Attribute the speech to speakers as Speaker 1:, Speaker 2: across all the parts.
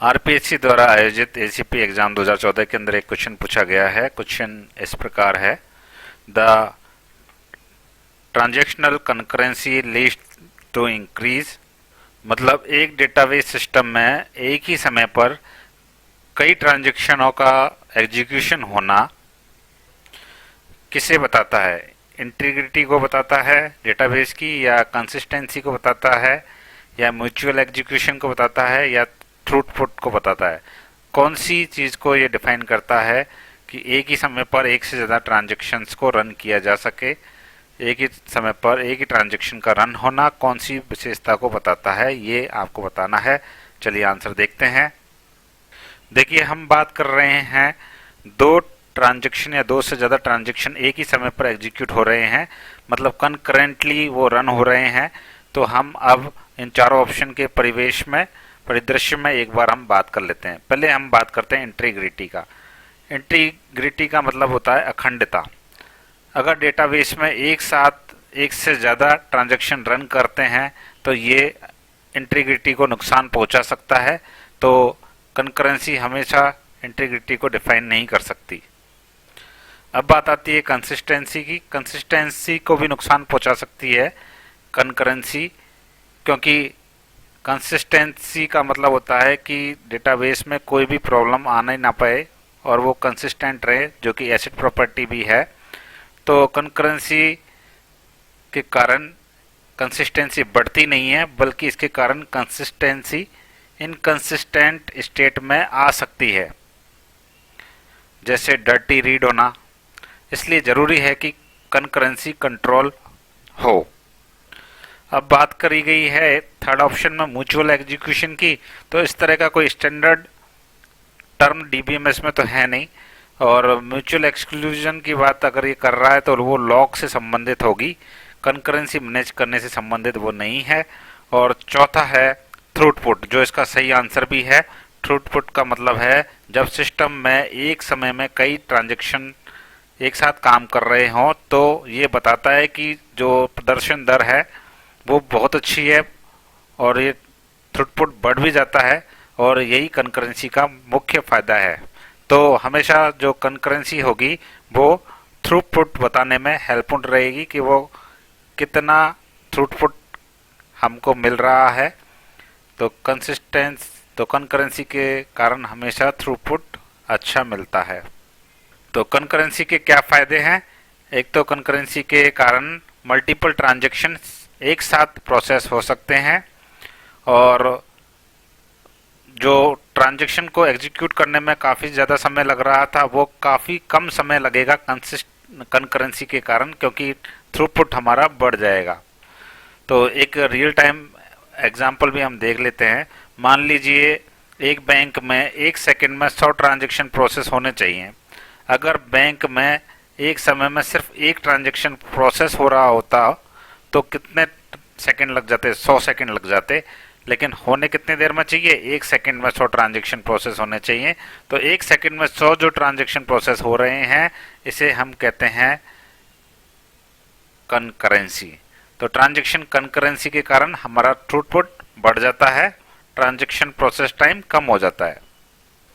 Speaker 1: RPSC द्वारा आयोजित ACP exam 2014 के अंदर एक क्वेश्चन पूछा गया है। क्वेश्चन इस प्रकार है, the transactional concurrency leads to increase, मतलब एक डेटाबेस सिस्टम में एक ही समय पर कई ट्रांजैक्शनों का एग्जीक्यूशन होना किसे बताता है? इंटीग्रिटी को बताता है डेटाबेस की, या कंसिस्टेंसी को बताता है, या म्यूचुअल एग्जीक्यूशन को बताता है, या थ्रूपुट को बताता है? कौन सी चीज को ये डिफाइन करता है कि एक ही समय पर एक से ज्यादा ट्रांजैक्शंस को रन किया जा सके? एक ही समय पर एक ही ट्रांजैक्शन का रन होना कौन सी विशेषता को बताता है, ये आपको बताना है। चलिए आंसर देखते हैं। देखिए, हम बात कर रहे हैं दो ट्रांजैक्शन या दो से ज्यादा ट्रांजैक्शन एक ही समय पर एग्जीक्यूट हो रहे हैं, मतलब कंकरेंटली वो रन हो रहे हैं। तो हम अब इन चारों ऑप्शन के परिदृश्य में एक बार हम बात कर लेते हैं। पहले हम बात करते हैं इंटीग्रिटी का। इंटीग्रिटी का मतलब होता है अखंडता। अगर डेटाबेस में एक साथ एक से ज्यादा ट्रांजैक्शन रन करते हैं तो ये इंटीग्रिटी को नुकसान पहुंचा सकता है। तो कंकरेंसी हमेशा इंटीग्रिटी को डिफाइन नहीं कर सकती। अब बात आती है कंसिस्टेंसी की। कंसिस्टेंसी को भी नुकसान पहुंचा सकती है कंकरेंसी, क्योंकि कंसिस्टेंसी का मतलब होता है कि डेटाबेस में कोई भी प्रॉब्लम आना ही ना पाए और वो कंसिस्टेंट रहे, जो कि एसिड प्रॉपर्टी भी है। तो कंकरेंसी के कारण कंसिस्टेंसी बढ़ती नहीं है, बल्कि इसके कारण कंसिस्टेंसी इनकंसिस्टेंट स्टेट में आ सकती है, जैसे डर्टी रीड होना। इसलिए जरूरी है कि कंकरेंसी कंट्रोल हो। अब बात करी गई है थर्ड ऑप्शन में म्यूचुअल एग्जीक्यूशन की। तो इस तरह का कोई स्टैंडर्ड टर्म डीबीएमएस में तो है नहीं, और म्यूचुअल एक्सक्लूजन की बात अगर ये कर रहा है तो वो लॉक से संबंधित होगी, कंकरेंसी मैनेज करने से संबंधित वो नहीं है। और चौथा है थ्रूपुट, जो इसका सही आंसर भी है। थ्रूपुट का मतलब है जब सिस्टम में एक समय में कई ट्रांजैक्शन एक साथ काम कर रहे हों, तो ये बताता है कि जो प्रदर्शन दर है वो बहुत अच्छी है और ये थ्रूपुट बढ़ भी जाता है, और यही कंकरेंसी का मुख्य फायदा है। तो हमेशा जो कंकरेंसी होगी वो थ्रूपुट बताने में हेल्पफुल रहेगी कि वो कितना थ्रूपुट हमको मिल रहा है। तो कंकरेंसी के कारण हमेशा थ्रूपुट अच्छा मिलता है। तो कंकरेंसी के क्या फायदे हैं? एक तो कंकरेंसी के कारण मल्टीपल ट्रांजैक्शन एक साथ प्रोसेस हो सकते हैं, और जो ट्रांजैक्शन को एग्जीक्यूट करने में काफी ज्यादा समय लग रहा था वो काफी कम समय लगेगा कंकरेंसी के कारण, क्योंकि थ्रूपुट हमारा बढ़ जाएगा। तो एक रियल टाइम एग्जांपल भी हम देख लेते हैं। मान लीजिए एक बैंक में एक सेकंड में 100 ट्रांजैक्शन प्रोसेस होने चाहिए। अगर बैंक में एक समय में सिर्फ एक ट्रांजैक्शन प्रोसेस हो रहा होता तो कितने सेकंड लग जाते? 100 सेकंड लग जाते। लेकिन होने कितने देर में चाहिए? एक सेकंड में 100 ट्रांजैक्शन प्रोसेस होने चाहिए। तो एक सेकंड में 100 जो ट्रांजैक्शन प्रोसेस हो रहे हैं, इसे हम कहते हैं कंकरेंसी। तो ट्रांजैक्शन कंकरेंसी के कारण हमारा थ्रूपुट बढ़ जाता है, ट्रांजैक्शन प्रोसेस टाइम कम हो जाता है।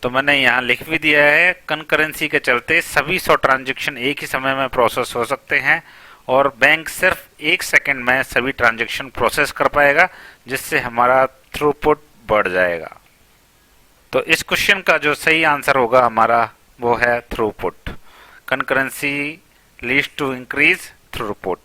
Speaker 1: तो मैंने यहाँ लिख भी दिया है, कंकरेंसी के चलते सभी 100 ट्रांजैक्शन एक ही समय में प्रोसेस हो सकते हैं, और बैंक सिर्फ एक सेकंड में सभी ट्रांजैक्शन प्रोसेस कर पाएगा, जिससे हमारा थ्रूपुट बढ़ जाएगा। तो इस क्वेश्चन का जो सही आंसर होगा हमारा वो है throughput. Concurrency leads to increase throughput.